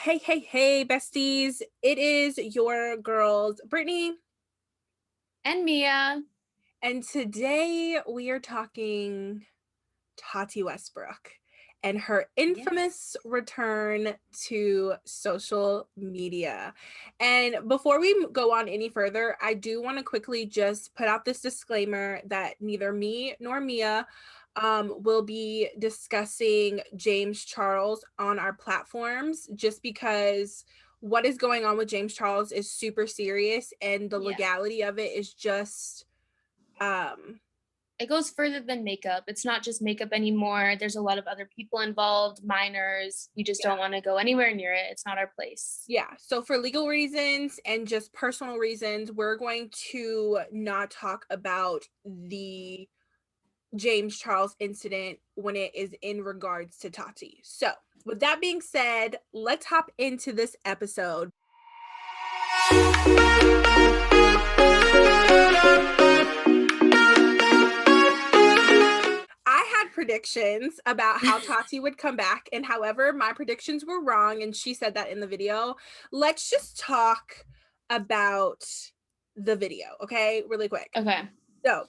Hey, besties. It is your girls, Brittany. And Mia. And today we are talking Tati Westbrook and her Yes. infamous return to social media. And before we go on any further, I do want to quickly just put out this disclaimer that neither me nor Mia will be discussing James Charles on our platforms, just because what is going on with James Charles is super serious and the Yeah. legality of it is just um It goes further than makeup. It's not just makeup anymore. There's a lot of other people involved, minors. We just don't want to go anywhere near it. It's not our place. yeah, so for legal reasons and just personal reasons, we're going to not talk about the James Charles incident when it is in regards to Tati. So, with that being said, let's hop into this episode. I had predictions about how Tati would come back, and however, my predictions were wrong, and she said that in the video. Let's just talk about the video, okay? Really quick. Okay. So,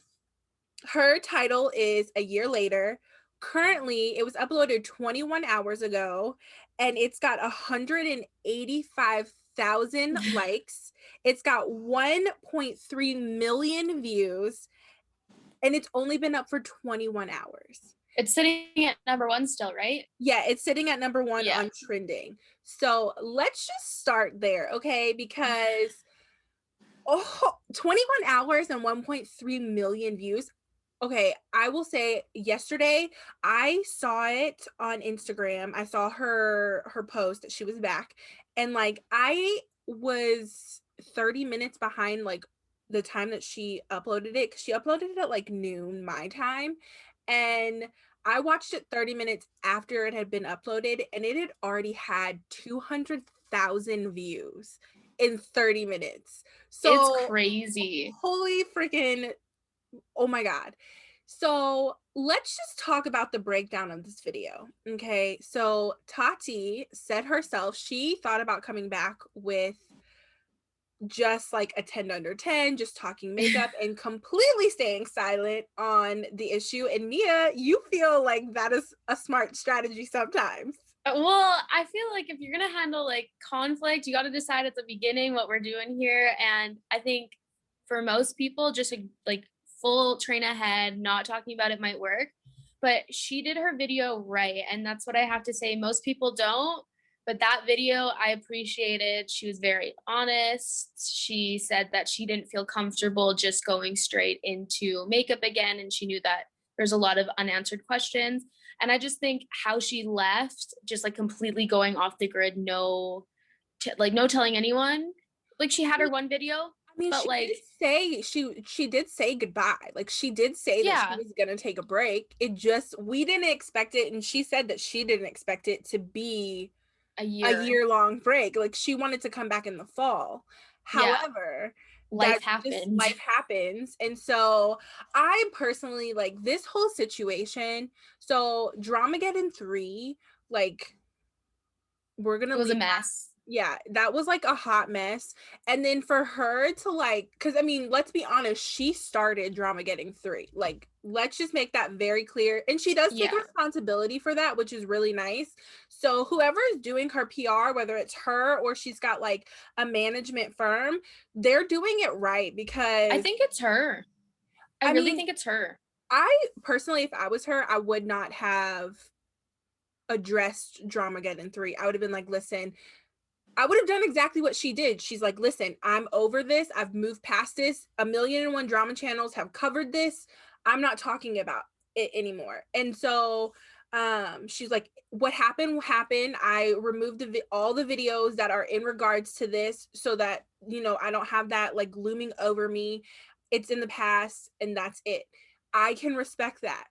her title is A Year Later. Currently, it was uploaded 21 hours ago, and it's got 185,000 likes. It's got 1.3 million views, and it's only been up for 21 hours. It's sitting at number 1 still, right? Yeah, it's sitting at number 1 on trending. So let's just start there, okay? Because 21 hours and 1.3 million views. Okay, I will say yesterday I saw it on Instagram. I saw her post that she was back, and like I was 30 minutes behind like the time that she uploaded it, cuz she uploaded it at like noon my time, and I watched it 30 minutes after it had been uploaded, and it had already had 200,000 views in 30 minutes. It's So crazy. holy freaking, oh my God. So let's just talk about the breakdown of this video. Okay. So Tati said herself, she thought about coming back with just like a 10 under 10, just talking makeup and completely staying silent on the issue. And Mia, you feel like that is a smart strategy sometimes. Well, I feel like if you're going to handle like conflict, you got to decide at the beginning what we're doing here. And I think for most people, just like full train ahead, not talking about it might work. But she did her video right. And that's what I have to say. Most people don't. But that video, I appreciated. She was very honest. She said that she didn't feel comfortable just going straight into makeup again. And she knew that there's a lot of unanswered questions. And I just think how she left, just like completely going off the grid, no telling anyone. Like she had her one video, I mean, but she like, did say she did say goodbye. Like she did say that she yeah, was gonna take a break. It just, we didn't expect it, and she said that she didn't expect it to be a a year. year-long break. Like she wanted to come back in the fall. Yeah, However, life that's just happened. life happens. And so I personally like this whole situation. So Dramageddon 3, like we're gonna It was a leave. mess. Yeah, that was like a hot mess. And then for her to like, because I mean, let's be honest, she started Dramageddon 3. Like, let's just make that very clear. And she does take Yeah. responsibility for that, which is really nice. So whoever is doing her PR, whether it's her or she's got like a management firm, they're doing it right, I because think it's her. I I really mean, think it's her. I personally, if I was her, I would not have addressed Dramageddon 3. I would have been like, listen, I would have done exactly what she did. She's like, listen, I'm over this. I've moved past this. 1,000,001 drama channels have covered this. I'm not talking about it anymore. And so she's like, what happened will happen. I removed all the videos that are in regards to this so that, you know, I don't have that like looming over me. It's in the past and that's it. I can respect that.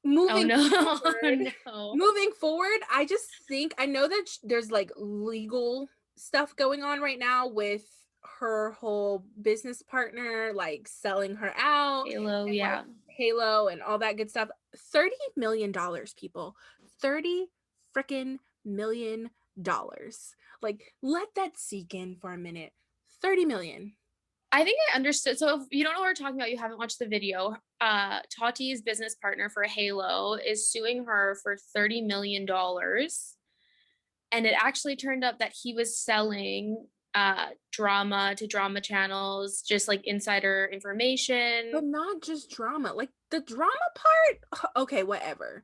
Oh moving no. forward No. moving forward, I just think, I know that there's like legal stuff going on right now with her whole business partner like selling her out, Halo, and like yeah. Halo and all that good stuff. $30 million, people. $30 freaking million. Like, let that sink in for a minute. 30 million. I think I understood. So if you don't know what we're talking about, you haven't watched the video. Tati's business partner for Halo is suing her for $30 million. And it actually turned up that he was selling drama to drama channels, just like insider information. But not just drama. Like, the drama part, okay, whatever.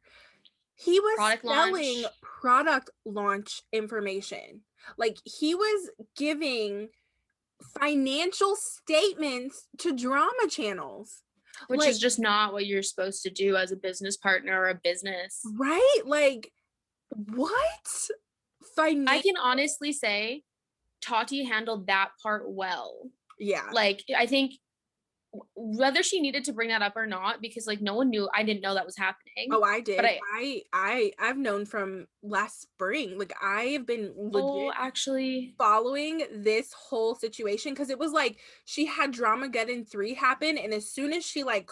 He was Product selling launch. product launch information. Like, he was giving financial statements to drama channels. Which Like, is just not what you're supposed to do as a business partner or a business. right? Like, what? I can honestly say Tati handled that part well. Yeah. Like, I think whether she needed to bring that up or not, because like no one knew, I didn't know that was happening. Oh, I did. But I've known from last spring. Like, I have been legit actually following this whole situation, because it was like she had Dramageddon 3 happen, and as soon as she like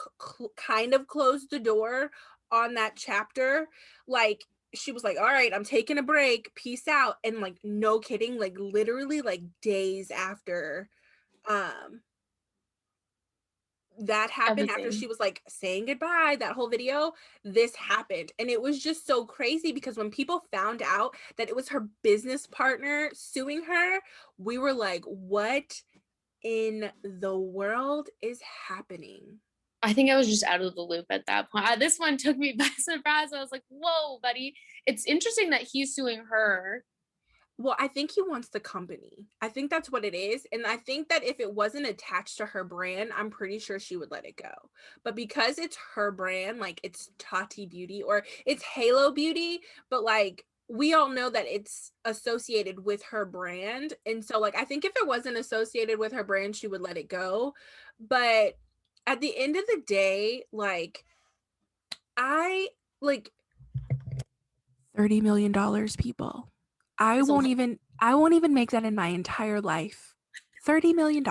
kind of closed the door on that chapter, like she was like, all right, I'm taking a break, peace out. And like, no kidding, like literally like days after that happened, after she was like saying goodbye, that whole video, this happened. And it was just so crazy, because when people found out that it was her business partner suing her, we were like, what in the world is happening? I think I was just out of the loop at that point. This one took me by surprise. I was like, whoa, buddy. It's interesting that he's suing her. Well, I think he wants the company. I think that's what it is. And I think that if it wasn't attached to her brand, I'm pretty sure she would let it go. But because it's her brand, like it's Tati Beauty or it's Halo Beauty, but like we all know that it's associated with her brand. And so like I think if it wasn't associated with her brand, she would let it go. But at the end of the day, like I like $30 million, people. I won't even make that in my entire life. $30 million.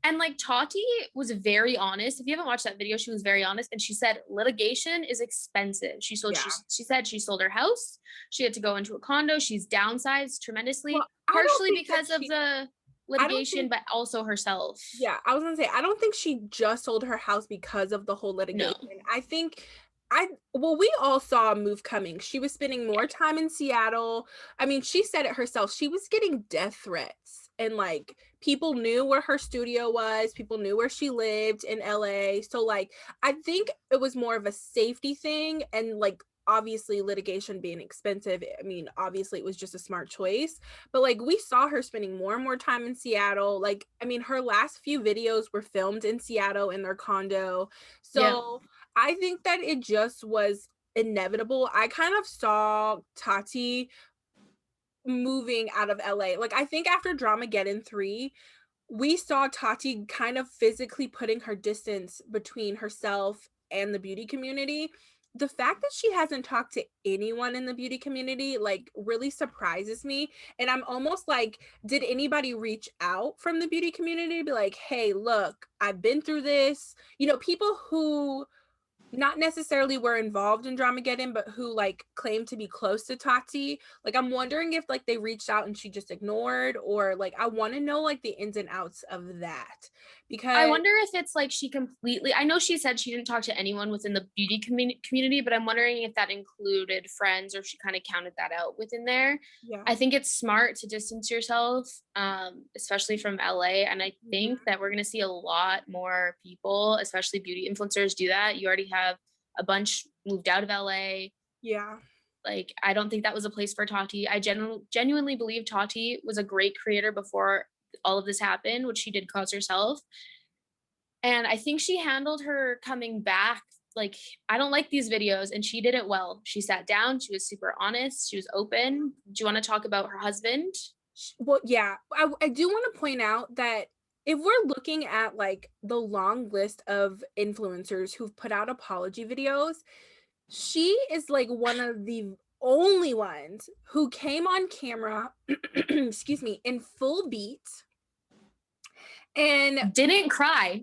And like Tati was very honest. If you haven't watched that video, she was very honest. And she said litigation is expensive. She said she sold her house. She had to go into a condo. She's downsized tremendously, Well, partially because of the litigation, but also herself. Yeah, I was gonna say, I don't think she just sold her house because of the whole litigation. No. I think we all saw a move coming. She was spending more time in Seattle. I mean, she said it herself. She was getting death threats, and like people knew where her studio was, people knew where she lived in LA. So like I think it was more of a safety thing, and like obviously litigation being expensive, I mean, obviously it was just a smart choice. But like we saw her spending more and more time in Seattle. Like, I mean, her last few videos were filmed in Seattle in their condo. So I think that it just was inevitable. I kind of saw Tati moving out of LA. Like, I think after Dramageddon 3, we saw Tati kind of physically putting her distance between herself and the beauty community. The fact that she hasn't talked to anyone in the beauty community like really surprises me. And I'm almost like, did anybody reach out from the beauty community to be like, hey, look, I've been through this? You know, people who not necessarily were involved in Dramageddon, but who like claim to be close to Tati. Like, I'm wondering if like they reached out and she just ignored, or like I want to know like the ins and outs of that, because I wonder if it's like she completely, I know she said she didn't talk to anyone within the beauty community, but I'm wondering if that included friends or if she kind of counted that out within there. yeah, I think it's smart to distance yourself, especially from LA. And I think that we're going to see a lot more people, especially beauty influencers, do that. You already have a bunch moved out of LA. Yeah. Like, I don't think that was a place for Tati. I genuinely believe Tati was a great creator before all of this happened, which she did cause herself. And I think she handled her coming back. Like, I don't like these videos, and she did it well. She sat down. She was super honest. She was open. Do you want to talk about her husband? Well, yeah, I do want to point out that if we're looking at like the long list of influencers who've put out apology videos, she is like one of the only ones who came on camera, excuse me, in full beat and didn't cry,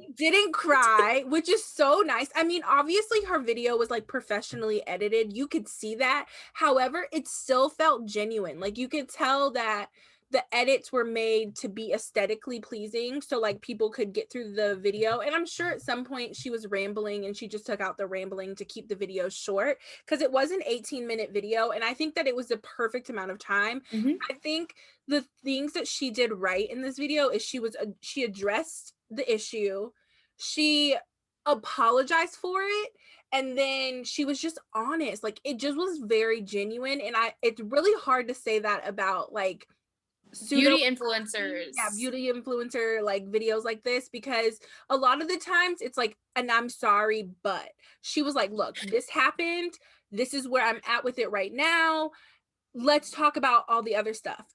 which is so nice. I mean, obviously her video was like professionally edited. You could see that. However, it still felt genuine. Like you could tell that the edits were made to be aesthetically pleasing so like people could get through the video. And I'm sure at some point she was rambling and she just took out the rambling to keep the video short, because it was an 18-minute video and I think that it was the perfect amount of time. I think the things that she did right in this video is she addressed the issue, she apologized for it, and then she was just honest. Like it just was very genuine. And it's really hard to say that about like beauty influencers. Yeah, beauty influencer like videos like this, because a lot of the times it's like, and I'm sorry, but she was like, look, this happened, this is where I'm at with it right now, let's talk about all the other stuff.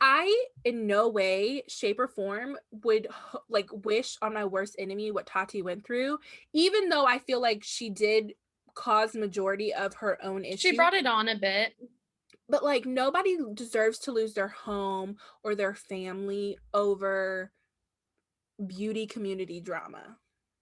I in no way, shape, or form would like wish on my worst enemy what Tati went through, even though I feel like she did cause majority of her own issues. She brought it on a bit. But like nobody deserves to lose their home or their family over beauty community drama.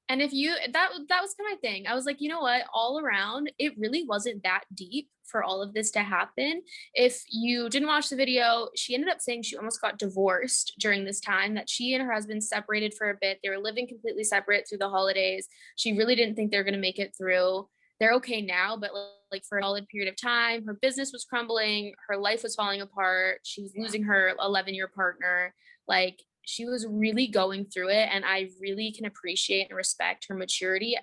And if you that was kind of my thing. I was like, you know what? All around, it really wasn't that deep for all of this to happen. If you didn't watch the video, she ended up saying she almost got divorced during this time, that she and her husband separated for a bit. They were living completely separate through the holidays. She really didn't think they were going to make it through. They're okay now, but like for a solid period of time, her business was crumbling, her life was falling apart. She was losing her 11-year partner. Like she was really going through it, and I really can appreciate and respect her maturity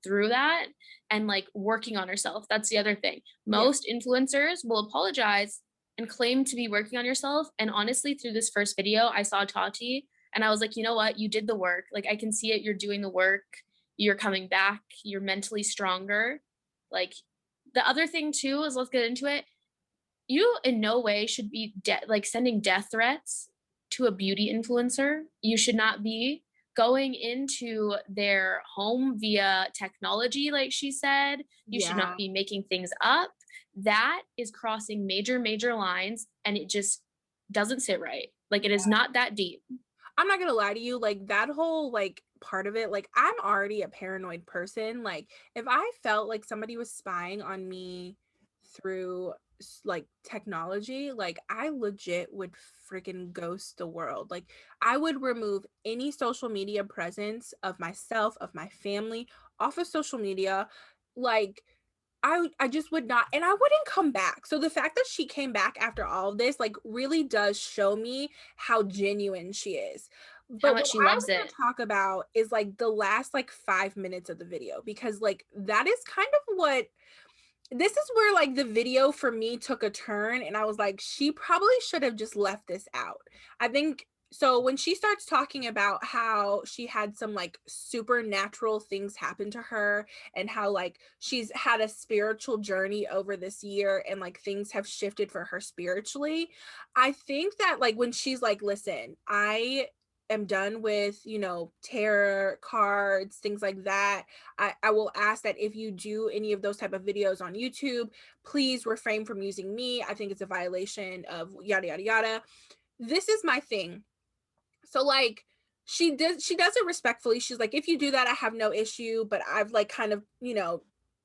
through that and like working on herself. That's the other thing. Most influencers will apologize and claim to be working on yourself. And honestly, through this first video, I saw Tati and I was like, you know what? You did the work. Like I can see it. You're doing the work. You're coming back. You're mentally stronger. Like the other thing too is, let's get into it. You in no way should be like sending death threats to a beauty influencer. You should not be going into their home via technology, like she said. You should not be making things up. That is crossing major lines, and it just doesn't sit right. Like it is not that deep. I'm not gonna lie to you, like that whole like part of it, like I'm already a paranoid person. Like if I felt like somebody was spying on me through like technology, like I legit would freaking ghost the world. Like I would remove any social media presence of myself, of my family off of social media. Like I just would not, and I wouldn't come back. So the fact that she came back after all of this like really does show me how genuine she is. But how much she loves it. Talk about is like the last like 5 minutes of the video, because like that is kind of what, this is where like the video for me took a turn, and I was like, she probably should have just left this out. I think so. When she starts talking about how she had some like supernatural things happen to her, and how like she's had a spiritual journey over this year, and like things have shifted for her spiritually, I think that like when she's like, listen, I am done with, you know, tarot cards, things like that. I will ask that if you do any of those type of videos on YouTube, please refrain from using me. I think it's a violation of yada yada yada. This is my thing. So like she does it respectfully. She's like, if you do that, I have no issue, but I've like kind of, you know,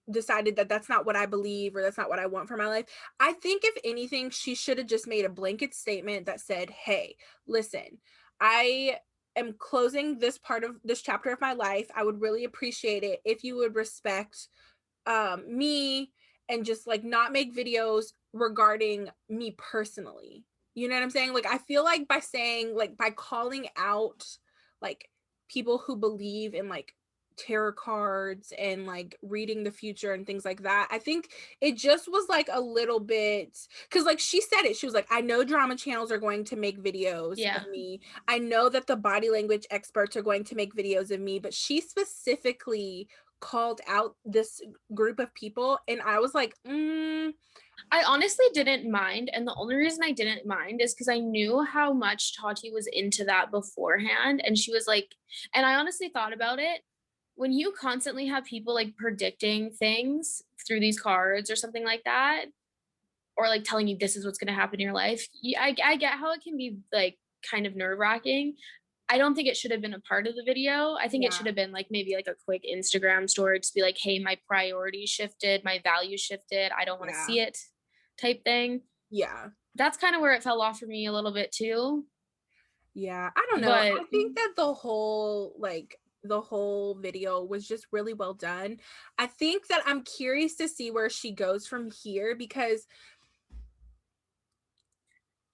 decided that that's not what I believe, or that's not what I want for my life. I think if anything, she should have just made a blanket statement that said, hey, listen, I am closing this part of this chapter of my life. I would really appreciate it if you would respect me, and just like not make videos regarding me personally. You know what I'm saying? Like I feel like by saying, like by calling out like people who believe in like tarot cards and like reading the future and things like that, I think it just was like a little bit, because like she said it, she was like, I know drama channels are going to make videos of me, I know that the body language experts are going to make videos of me, but she specifically called out this group of people, and I was like, I honestly didn't mind, and the only reason I didn't mind is because I knew how much Tati was into that beforehand, and she was like, and I honestly thought about it, when you constantly have people like predicting things through these cards or something like that, or like telling you this is what's going to happen in your life, I get how it can be like kind of nerve-wracking. I don't think it should have been a part of the video. I think it Yeah. should have been like maybe like a quick Instagram story to be like, hey, my priorities shifted, my values shifted, I don't want to see it type thing. Yeah. That's kind of where it fell off for me a little bit too. Yeah. I don't know. But I think that the whole video was just really well done. I think that I'm curious to see where she goes from here, because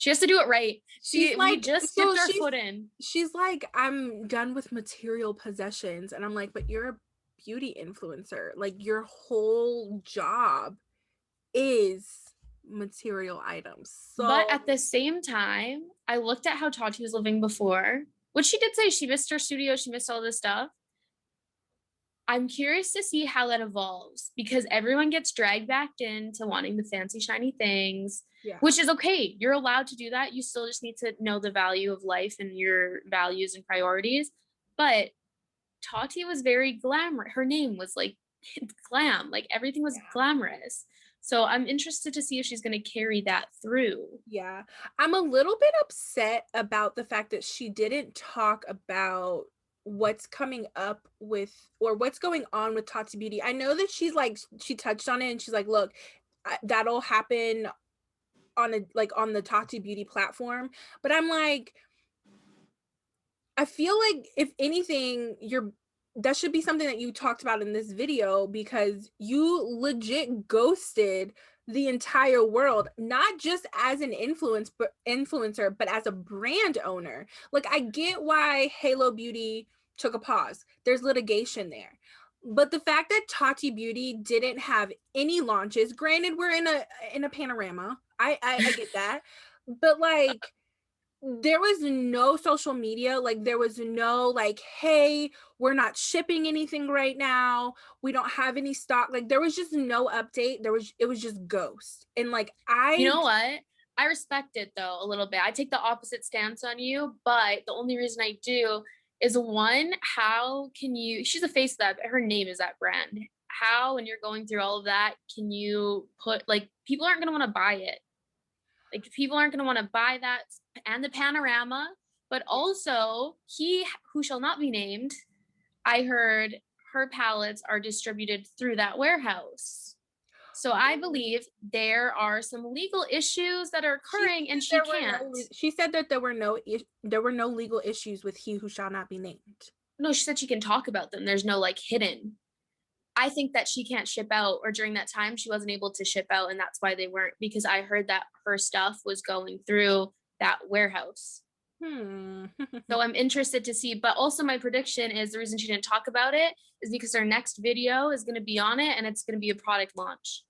she has to do it right. she's We like, just so dipped our foot in. she's like, I'm done with material possessions. And I'm like, but you're a beauty influencer. Like, your whole job is material items. So But at the same time, I looked at how Tati was living before, which she did say she missed her studio, she missed all this stuff. I'm curious to see how that evolves, because everyone gets dragged back into wanting the fancy, shiny things, which is okay. You're allowed to do that. You still just need to know the value of life and your values and priorities. But Tati was very glamorous. Her name was like glam, like everything was glamorous. So I'm interested to see if she's going to carry that through. Yeah. I'm a little bit upset about the fact that she didn't talk about what's coming up with, or what's going on with Tati Beauty. I know that she's like, she touched on it and she's like, look, that'll happen on on the Tati Beauty platform. But I'm like, I feel like if anything, that should be something that you talked about in this video, because you legit ghosted the entire world, not just as an influencer, but as a brand owner. Like, I get why Halo Beauty took a pause. There's litigation there. But the fact that Tati Beauty didn't have any launches, granted, we're in a panorama. I get that. But like, there was no social media, like there was no like, hey, we're not shipping anything right now, we don't have any stock, like there was just no update. It was just ghost. And like, you know what, I respect it though a little bit. I take the opposite stance on you, but the only reason I do is, one, how can you, she's a face of that, her name is that brand, how, when you're going through all of that, can you put, like, people aren't going to want to buy it. Like, people aren't going to want to buy that and the panorama. But also, he who shall not be named, I heard her palettes are distributed through that warehouse. So I believe there are some legal issues that are occurring, and she can't. She said that there were no legal issues with he who shall not be named. No, she said she can talk about them. There's no like hidden. I think that she can't ship out, or during that time she wasn't able to ship out, and that's why they weren't, because I heard that her stuff was going through that warehouse. So I'm interested to see. But also my prediction is the reason she didn't talk about it is because her next video is going to be on it, and it's going to be a product launch.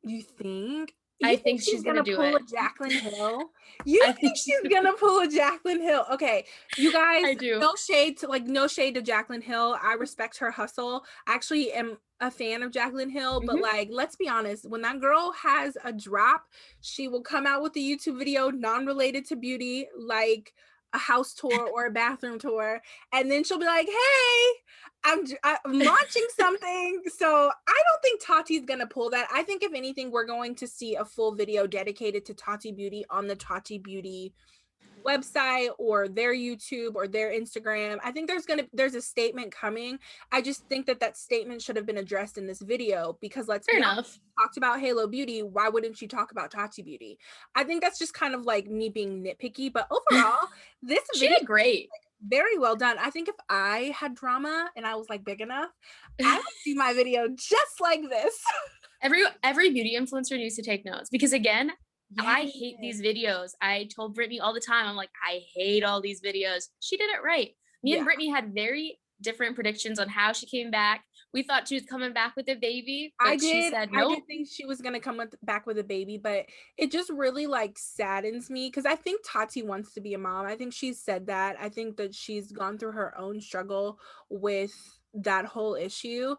You think? I think she's gonna do pull it. a Jaclyn Hill? You think she's gonna pull a Jaclyn Hill? Okay, you guys, I do. no shade to Jaclyn Hill. I respect her hustle. I actually am a fan of Jaclyn Hill, but like, let's be honest, when that girl has a drop, she will come out with a YouTube video non-related to beauty, like a house tour or a bathroom tour, and then she'll be like, hey, I'm launching something. So I don't think Tati's gonna pull that. I think if anything, we're going to see a full video dedicated to Tati Beauty on the Tati Beauty website or their YouTube or their Instagram. I think there's a statement coming. I just think that statement should have been addressed in this video, because let's be honest, talked about Halo Beauty, why wouldn't she talk about Tati Beauty? I think that's just kind of like me being nitpicky, but overall, this she video did great. Very well done. I think if I had drama and I was like big enough, I would see my video just like this. Every beauty influencer needs to take notes, because again, I hate these videos. I told Brittney all the time, I'm like, I hate all these videos. She did it right. Me and Brittney had very different predictions on how she came back. We thought she was coming back with a baby, but she said nope. I did think she was gonna come back with a baby, but it just really like saddens me, because I think Tati wants to be a mom. I think she's said that. I think that she's gone through her own struggle with that whole issue.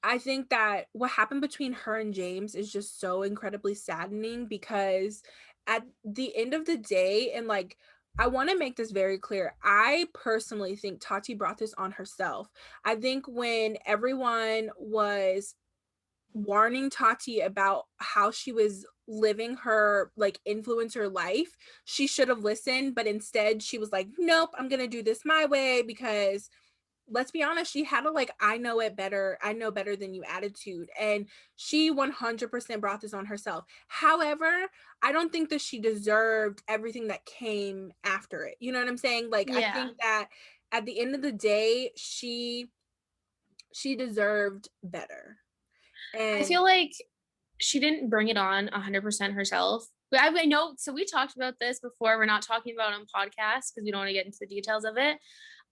I think that what happened between her and James is just so incredibly saddening, because at the end of the day, and like, I want to make this very clear, I personally think Tati brought this on herself. I think when everyone was warning Tati about how she was living her like influencer life, she should have listened, but instead she was like, nope, I'm gonna do this my way, because let's be honest, she had a like, I know better than you attitude, and she 100% brought this on herself. However, I don't think that she deserved everything that came after it. You know what I'm saying? Like, I Yeah. think that at the end of the day, she deserved better. I And feel like she didn't bring it on 100% herself. But I know, so we talked about this before. We're not talking about it on podcast because we don't want to get into the details of it.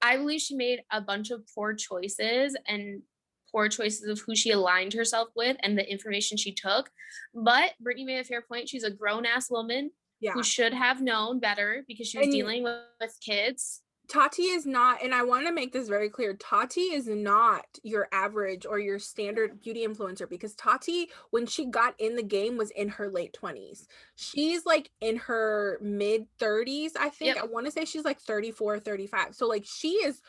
I believe she made a bunch of poor choices of who she aligned herself with and the information she took. But Brittney made a fair point. She's a grown ass woman yeah. who should have known better because she was dealing with kids. Tati is not, and I want to make this very clear, Tati is not your average or your standard beauty influencer, because Tati, when she got in the game, was in her late 20s. She's like in her mid 30s, I think. Yep. I want to say she's like 34, 35. So like she is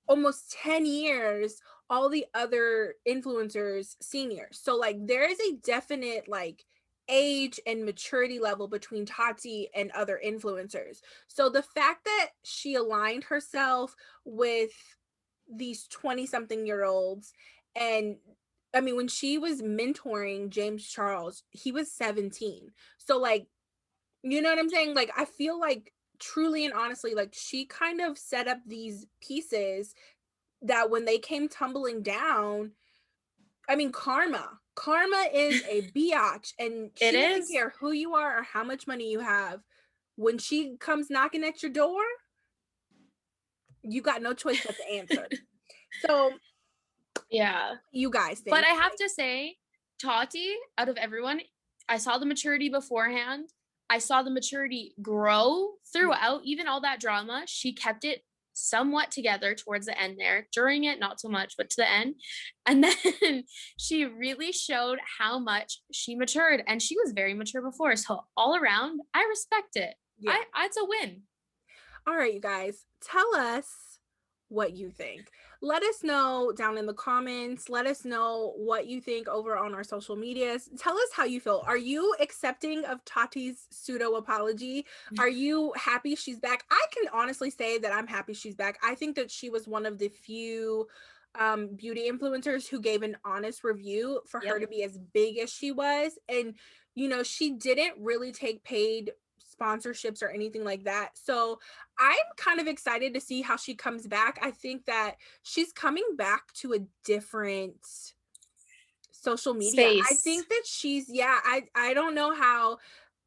almost 10 years all the other influencers seniors. So like there is a definite like age and maturity level between Tati and other influencers. So the fact that she aligned herself with these 20 something year olds, and I mean, when she was mentoring James Charles, he was 17. So like, you know what I'm saying? Like, I feel like truly and honestly, like she kind of set up these pieces that when they came tumbling down, I mean, karma is a biatch, and It she doesn't is. care who you are or how much money you have. When she comes knocking at your door, you got no choice but to answer. So Yeah. you guys think, But I have to say, Tati, out of everyone, I saw the maturity beforehand. I saw the maturity grow throughout, even all that drama. She kept it somewhat together towards the end there. During it, not so much, but to the end. And then she really showed how much she matured. And she was very mature before. So all around, I respect it. yeah. It's a win. All right, you guys, tell us what you think. Let us know down in the comments. Let us know what you think over on our social medias. Tell us how you feel. Are you accepting of Tati's pseudo apology? Are you happy she's back? I can honestly say that I'm happy she's back. I think that she was one of the few beauty influencers who gave an honest review for her to be as big as she was. And you know, she didn't really take paid sponsorships or anything like that. So I'm kind of excited to see how she comes back. I think that she's coming back to a different social media. I think that she's, I don't know how,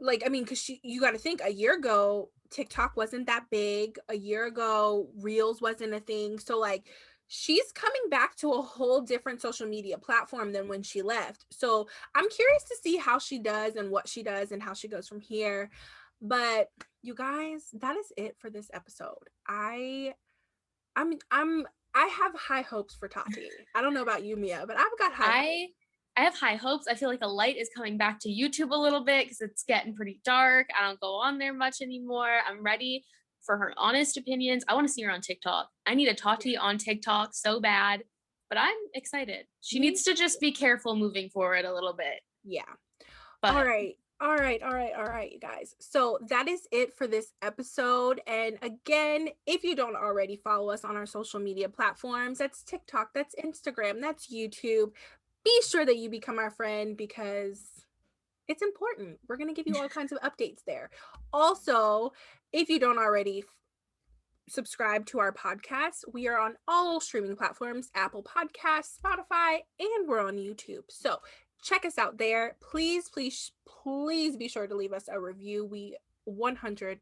like, I mean, because you got to think, a year ago TikTok wasn't that big. A year ago Reels wasn't a thing. So like she's coming back to a whole different social media platform than when she left. So I'm curious to see how she does and what she does and how she goes from here. But you guys, that is it for this episode. I have high hopes for Tati. I don't know about you, Mia, but I've got high hopes. I have high hopes. I feel like the light is coming back to YouTube a little bit because it's getting pretty dark. I don't go on there much anymore. I'm ready for her honest opinions. I want to see her on TikTok. I need a Tati on TikTok so bad, but I'm excited. She needs to just be careful moving forward a little bit. Yeah. But all right, you guys. So that is it for this episode. And again, if you don't already follow us on our social media platforms, that's TikTok, that's Instagram, that's YouTube, be sure that you become our friend because it's important. We're going to give you all kinds of updates there. Also, if you don't already subscribe to our podcast, we are on all streaming platforms, Apple Podcasts, Spotify, and we're on YouTube. So check us out there. Please be sure to leave us a review. We 100%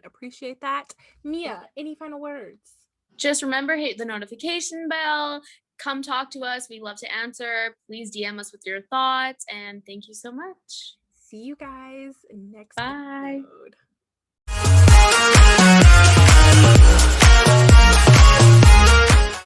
appreciate that. Mia, any final words? Just remember, hit the notification bell. Come talk to us. We love to answer. Please DM us with your thoughts. And thank you so much. See you guys next Bye. episode.